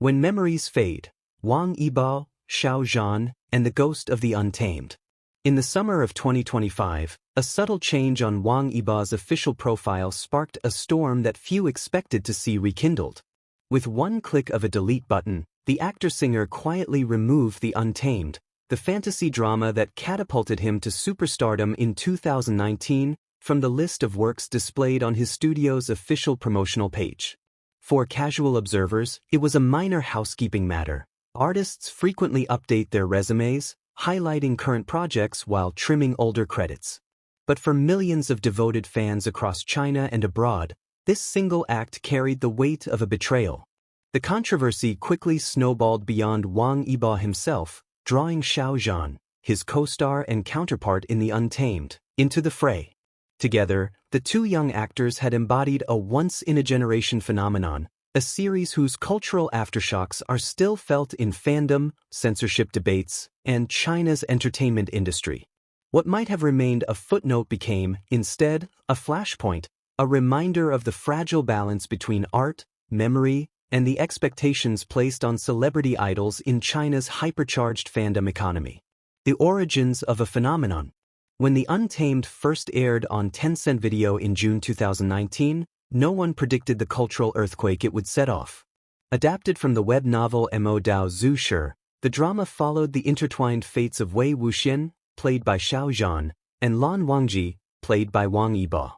When Memories Fade, Wang Yibo, Xiao Zhan, and the Ghost of the Untamed. In the summer of 2025, a subtle change on Wang Yibo's official profile sparked a storm that few expected to see rekindled. With one click of a delete button, the actor-singer quietly removed the Untamed, the fantasy drama that catapulted him to superstardom in 2019, from the list of works displayed on his studio's official promotional page. For casual observers, it was a minor housekeeping matter. Artists frequently update their resumes, highlighting current projects while trimming older credits. But for millions of devoted fans across China and abroad, this single act carried the weight of a betrayal. The controversy quickly snowballed beyond Wang Yibo himself, drawing Xiao Zhan, his co-star and counterpart in The Untamed, into the fray. Together, the two young actors had embodied a once-in-a-generation phenomenon, a series whose cultural aftershocks are still felt in fandom, censorship debates, and China's entertainment industry. What might have remained a footnote became, instead, a flashpoint, a reminder of the fragile balance between art, memory, and the expectations placed on celebrity idols in China's hypercharged fandom economy. The origins of a phenomenon. When The Untamed first aired on Tencent Video in June 2019, no one predicted the cultural earthquake it would set off. Adapted from the web novel Mo Dao Zhu Shi, the drama followed the intertwined fates of Wei Wuxian, played by Xiao Zhan, and Lan Wangji, played by Wang Yibo.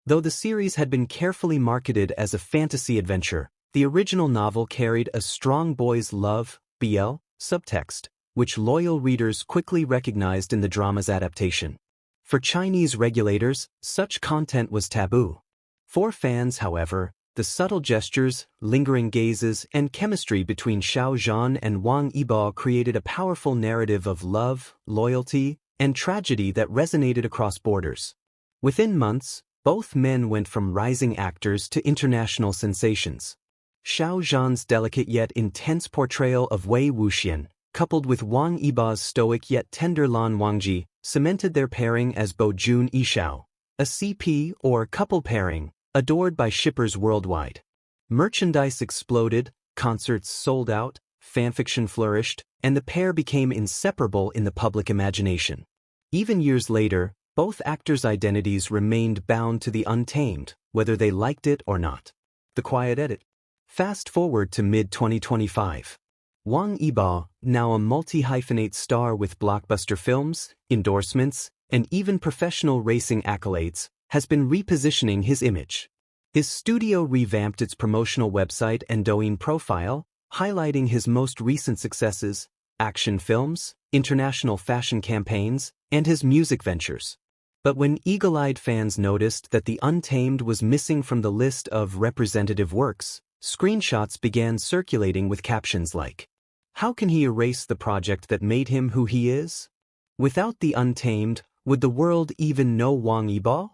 Though the series had been carefully marketed as a fantasy adventure, the original novel carried a strong boys' love, BL, subtext, which loyal readers quickly recognized in the drama's adaptation. For Chinese regulators, such content was taboo. For fans, however, the subtle gestures, lingering gazes, and chemistry between Xiao Zhan and Wang Yibo created a powerful narrative of love, loyalty, and tragedy that resonated across borders. Within months, both men went from rising actors to international sensations. Xiao Zhan's delicate yet intense portrayal of Wei Wuxian, coupled with Wang Yibo's stoic yet tender Lan Wangji, cemented their pairing as Bo-jun Yishao, a CP or couple pairing, adored by shippers worldwide. Merchandise exploded, concerts sold out, fanfiction flourished, and the pair became inseparable in the public imagination. Even years later, both actors' identities remained bound to The Untamed, whether they liked it or not. The quiet edit. Fast forward to mid-2025. Wang Yibo, now a multi-hyphenate star with blockbuster films, endorsements, and even professional racing accolades, has been repositioning his image. His studio revamped its promotional website and Douyin profile, highlighting his most recent successes, action films, international fashion campaigns, and his music ventures. But when eagle-eyed fans noticed that The Untamed was missing from the list of representative works, screenshots began circulating with captions like, "How can he erase the project that made him who he is? Without The Untamed, would the world even know Wang Yibo?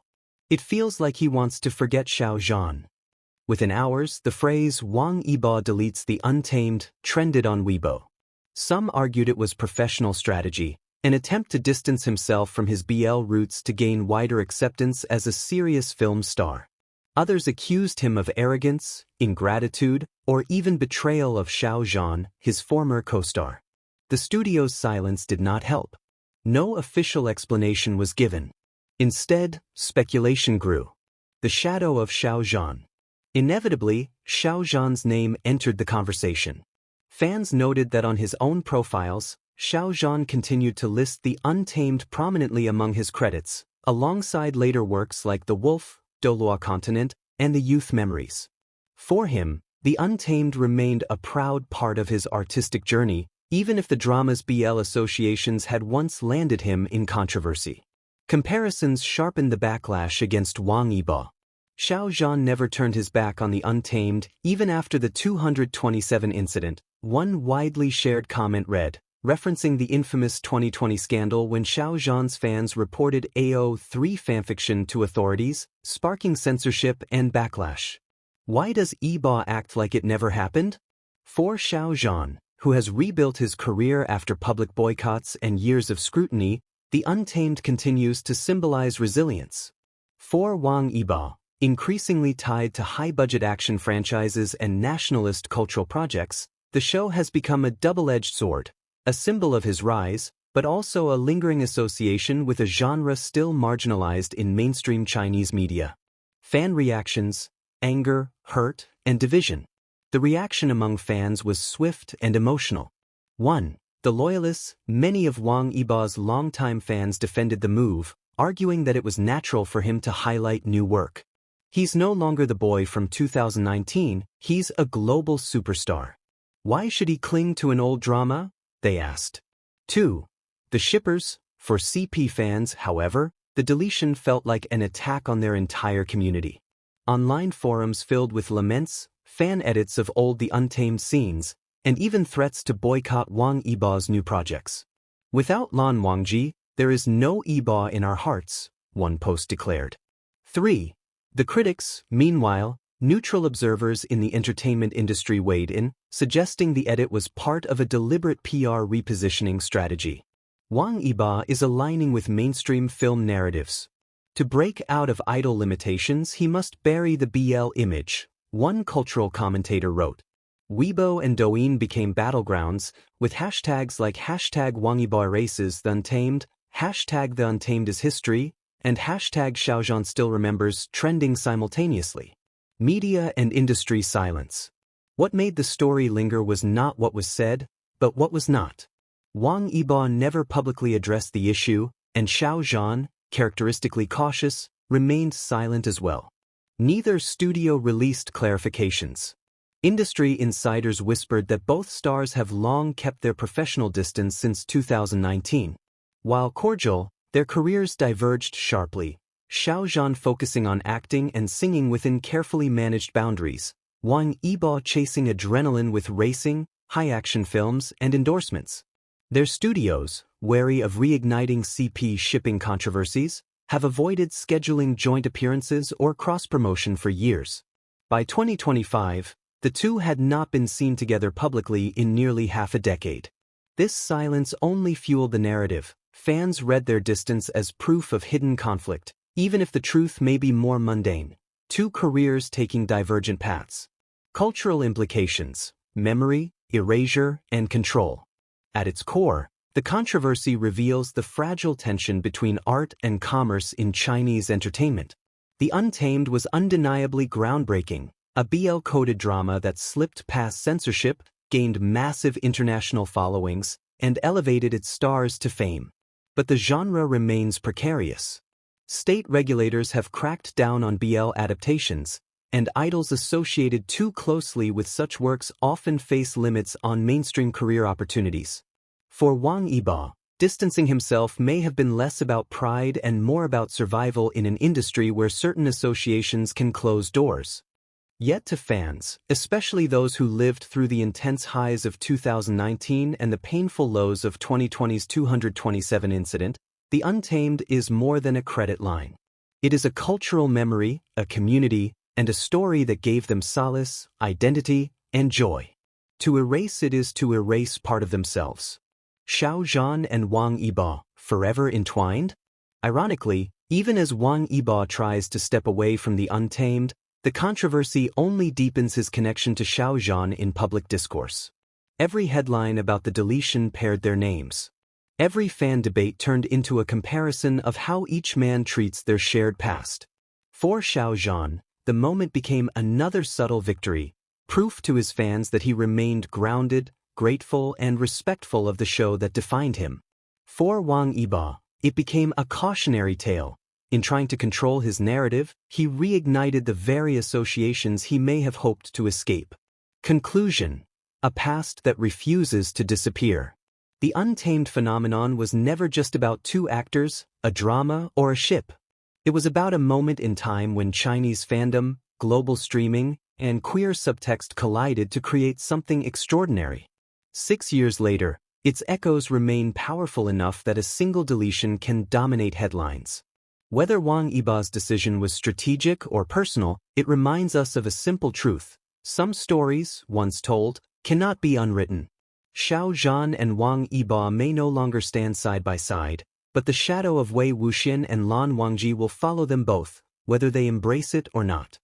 It feels like he wants to forget Xiao Zhan." Within hours, the phrase "Wang Yibo deletes The Untamed" trended on Weibo. Some argued it was professional strategy, an attempt to distance himself from his BL roots to gain wider acceptance as a serious film star. Others accused him of arrogance, ingratitude, or even betrayal of Xiao Zhan, his former co-star. The studio's silence did not help. No official explanation was given. Instead, speculation grew. The shadow of Xiao Zhan. Inevitably, Xiao Zhan's name entered the conversation. Fans noted that on his own profiles, Xiao Zhan continued to list The Untamed prominently among his credits, alongside later works like The Wolf, Dolua Continent, and The Youth Memories. For him, The Untamed remained a proud part of his artistic journey, even if the drama's BL associations had once landed him in controversy. Comparisons sharpened the backlash against Wang Yibo. Xiao Zhan never turned his back on The Untamed, even after the 227 incident. One widely shared comment read, referencing the infamous 2020 scandal when Xiao Zhan's fans reported AO3 fanfiction to authorities, sparking censorship and backlash. Why does Yibo act like it never happened? For Xiao Zhan, who has rebuilt his career after public boycotts and years of scrutiny, The Untamed continues to symbolize resilience. For Wang Yibo, increasingly tied to high-budget action franchises and nationalist cultural projects, The show has become a double-edged sword, a symbol of his rise, but also a lingering association with a genre still marginalized in mainstream Chinese media. Fan reactions: anger, hurt, and division. The reaction among fans was swift and emotional. 1. The loyalists: many of Wang Yibo's longtime fans defended the move, arguing that it was natural for him to highlight new work. He's no longer the boy from 2019, he's a global superstar. Why should he cling to an old drama? They asked. 2. The shippers: for CP fans, however, the deletion felt like an attack on their entire community. Online forums filled with laments, fan edits of old The Untamed scenes, and even threats to boycott Wang Yibo's new projects. Without Lan Wangji, there is no Yibo in our hearts, one post declared. 3. The critics, meanwhile, neutral observers in the entertainment industry weighed in, suggesting the edit was part of a deliberate PR repositioning strategy. Wang Yibo is aligning with mainstream film narratives. To break out of idol limitations, he must bury the BL image, one cultural commentator wrote. Weibo and Douyin became battlegrounds, with hashtags like #Wang Yibo erases the Untamed, #The Untamed is history, and #Xiaozhan still remembers trending simultaneously. Media and industry silence. What made the story linger was not what was said, but what was not. Wang Yibo never publicly addressed the issue, and Xiaozhan, characteristically cautious, remained silent as well. Neither studio released clarifications. Industry insiders whispered that both stars have long kept their professional distance since 2019. While cordial, their careers diverged sharply, Xiaozhan focusing on acting and singing within carefully managed boundaries, Wang Yibo chasing adrenaline with racing, high-action films, and endorsements. Their studios, wary of reigniting CP shipping controversies, have avoided scheduling joint appearances or cross-promotion for years. By 2025, the two had not been seen together publicly in nearly half a decade. This silence only fueled the narrative. Fans read their distance as proof of hidden conflict, even if the truth may be more mundane. Two careers taking divergent paths. Cultural implications: memory, erasure, and control. At its core, the controversy reveals the fragile tension between art and commerce in Chinese entertainment. The Untamed was undeniably groundbreaking, a BL-coded drama that slipped past censorship, gained massive international followings, and elevated its stars to fame. But the genre remains precarious. State regulators have cracked down on BL adaptations, and idols associated too closely with such works often face limits on mainstream career opportunities. For Wang Yibo, distancing himself may have been less about pride and more about survival in an industry where certain associations can close doors. Yet to fans, especially those who lived through the intense highs of 2019 and the painful lows of 2020's 227 incident, The Untamed is more than a credit line. It is a cultural memory, a community, and a story that gave them solace, identity, and joy. To erase it is to erase part of themselves. Xiaozhan and Wang Yibo, forever entwined? Ironically, even as Wang Yibo tries to step away from The Untamed, the controversy only deepens his connection to Xiaozhan in public discourse. Every headline about the deletion paired their names. Every fan debate turned into a comparison of how each man treats their shared past. For Xiaozhan, the moment became another subtle victory, proof to his fans that he remained grounded, grateful, and respectful of the show that defined him. For Wang Yibo, it became a cautionary tale. In trying to control his narrative, he reignited the very associations he may have hoped to escape. Conclusion: a past that refuses to disappear. The Untamed phenomenon was never just about two actors, a drama, or a ship. It was about a moment in time when Chinese fandom, global streaming, and queer subtext collided to create something extraordinary. 6 years later, its echoes remain powerful enough that a single deletion can dominate headlines. Whether Wang Yibo's decision was strategic or personal, it reminds us of a simple truth: some stories, once told, cannot be unwritten. Xiaozhan and Wang Yibo may no longer stand side by side, but the shadow of Wei Wuxian and Lan Wangji will follow them both, whether they embrace it or not.